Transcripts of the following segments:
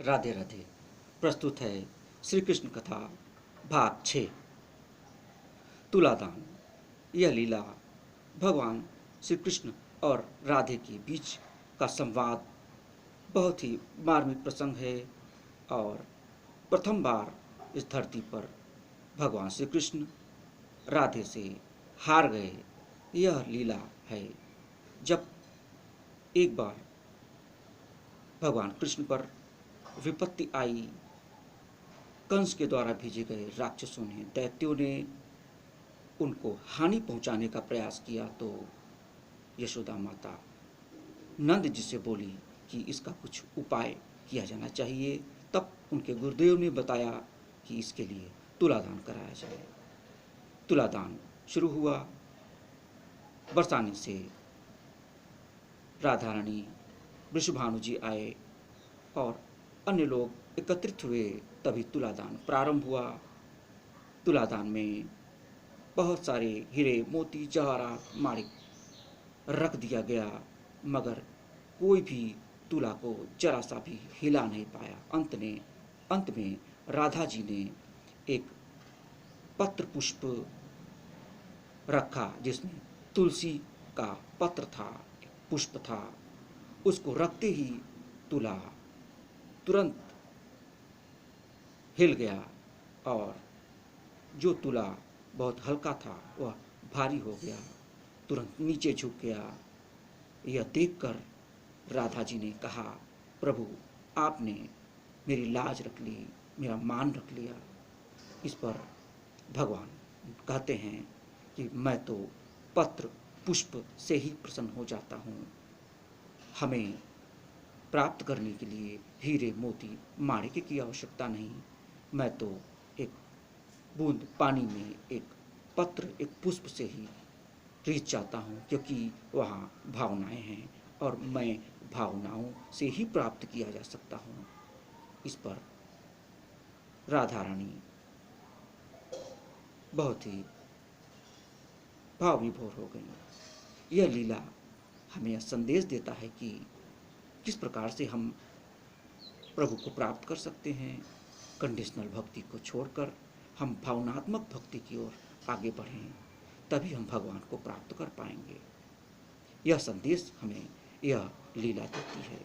राधे राधे। प्रस्तुत है श्री कृष्ण कथा भाग 6 तुलादान। यह लीला भगवान श्री कृष्ण और राधे के बीच का संवाद बहुत ही मार्मिक प्रसंग है और प्रथम बार इस धरती पर भगवान श्री कृष्ण राधे से हार गए। यह लीला है जब एक बार भगवान कृष्ण पर विपत्ति आई। कंस के द्वारा भेजे गए राक्षसों ने, दैत्यों ने उनको हानि पहुंचाने का प्रयास किया तो यशोदा माता नंद जी से बोली कि इसका कुछ उपाय किया जाना चाहिए। तब उनके गुरुदेव ने बताया कि इसके लिए तुलादान कराया जाए। तुलादान शुरू हुआ। बरसाने से राधा रानी, वृषभानु जी आए और अन्य लोग एकत्रित हुए, तभी तुलादान प्रारंभ हुआ। तुलादान में बहुत सारे हीरे, मोती, जवाहरात, माणिक रख दिया गया, मगर कोई भी तुला को जरा सा भी हिला नहीं पाया। अंत में राधा जी ने एक पत्र पुष्प रखा जिसमें तुलसी का पत्र था, पुष्प था। उसको रखते ही तुला तुरंत हिल गया और जो तुला बहुत हल्का था वह भारी हो गया, तुरंत नीचे झुक गया। यह देखकर राधा जी ने कहा, प्रभु आपने मेरी लाज रख ली, मेरा मान रख लिया। इस पर भगवान कहते हैं कि मैं तो पत्र पुष्प से ही प्रसन्न हो जाता हूँ। हमें प्राप्त करने के लिए हीरे, मोती, माणिक्य की आवश्यकता नहीं। मैं तो एक बूंद पानी में एक पत्र, एक पुष्प से ही रीझ जाता हूँ, क्योंकि वहाँ भावनाएं हैं और मैं भावनाओं से ही प्राप्त किया जा सकता हूँ। इस पर राधा रानी बहुत ही भाव विभोर हो गई। यह लीला हमें यह संदेश देता है कि किस प्रकार से हम प्रभु को प्राप्त कर सकते हैं। कंडीशनल भक्ति को छोड़कर हम भावनात्मक भक्ति की ओर आगे बढ़ें, तभी हम भगवान को प्राप्त कर पाएंगे। यह संदेश हमें यह लीला देती है।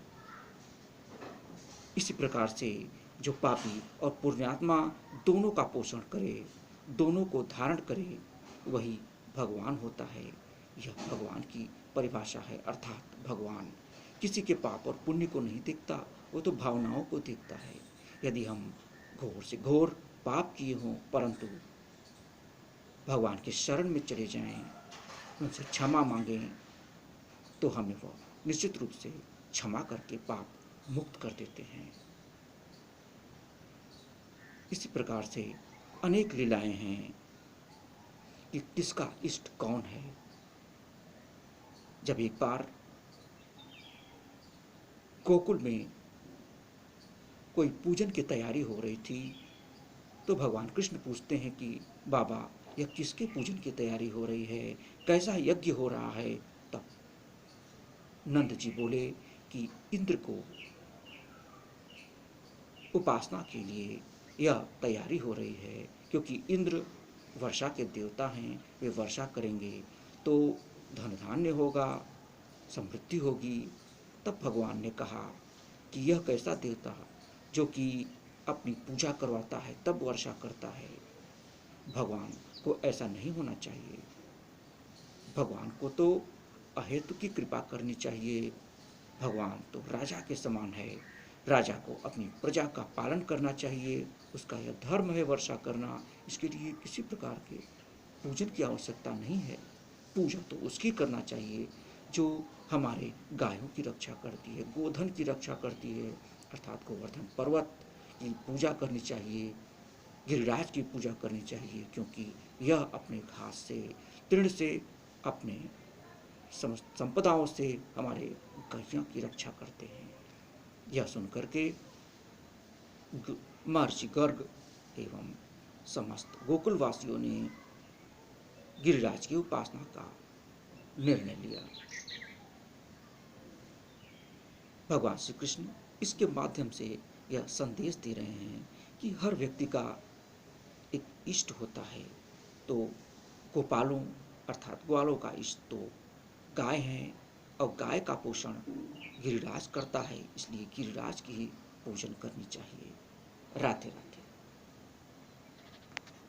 इसी प्रकार से जो पापी और पुण्यात्मा दोनों का पोषण करे, दोनों को धारण करे, वही भगवान होता है। यह भगवान की परिभाषा है। अर्थात भगवान किसी के पाप और पुण्य को नहीं देखता, वो तो भावनाओं को देखता है। यदि हम घोर से घोर पाप किए हों परंतु भगवान के शरण में चले जाएं, उनसे क्षमा मांगें, तो हमें वो निश्चित रूप से क्षमा करके पाप मुक्त कर देते हैं। इसी प्रकार से अनेक लीलाएं हैं कि किसका इष्ट कौन है। जब एक बार गोकुल में कोई पूजन की तैयारी हो रही थी तो भगवान कृष्ण पूछते हैं कि बाबा यह किसके पूजन की तैयारी हो रही है, कैसा यज्ञ हो रहा है। तब नंद जी बोले कि इंद्र को उपासना के लिए यह तैयारी हो रही है, क्योंकि इंद्र वर्षा के देवता हैं, वे वर्षा करेंगे तो धन धान्य होगा, समृद्धि होगी। तब भगवान ने कहा कि यह कैसा देवता जो कि अपनी पूजा करवाता है तब वर्षा करता है। भगवान को ऐसा नहीं होना चाहिए। भगवान को तो अहेतु की कृपा करनी चाहिए। भगवान तो राजा के समान है। राजा को अपनी प्रजा का पालन करना चाहिए, उसका यह धर्म है वर्षा करना। इसके लिए किसी प्रकार के पूजन की आवश्यकता नहीं है। पूजा तो उसकी करना चाहिए जो हमारे गायों की रक्षा करती है, गोधन की रक्षा करती है, अर्थात गोवर्धन पर्वत की पूजा करनी चाहिए, गिरिराज की पूजा करनी चाहिए, क्योंकि यह अपने घास से, तृण से, अपने समस्त संपदाओं से हमारे गैयों की रक्षा करते हैं। यह सुनकर के महर्षि गर्ग एवं समस्त गोकुलवासियों ने गिरिराज की उपासना का निर्णय लिया। भगवान श्री कृष्ण इसके माध्यम से यह संदेश दे रहे हैं कि हर व्यक्ति का एक इष्ट होता है। तो गोपालों अर्थात ग्वालों का इष्ट तो गाय है, और गाय का पोषण गिरिराज करता है, इसलिए गिरिराज की ही पूजन करनी चाहिए। राधे राधे।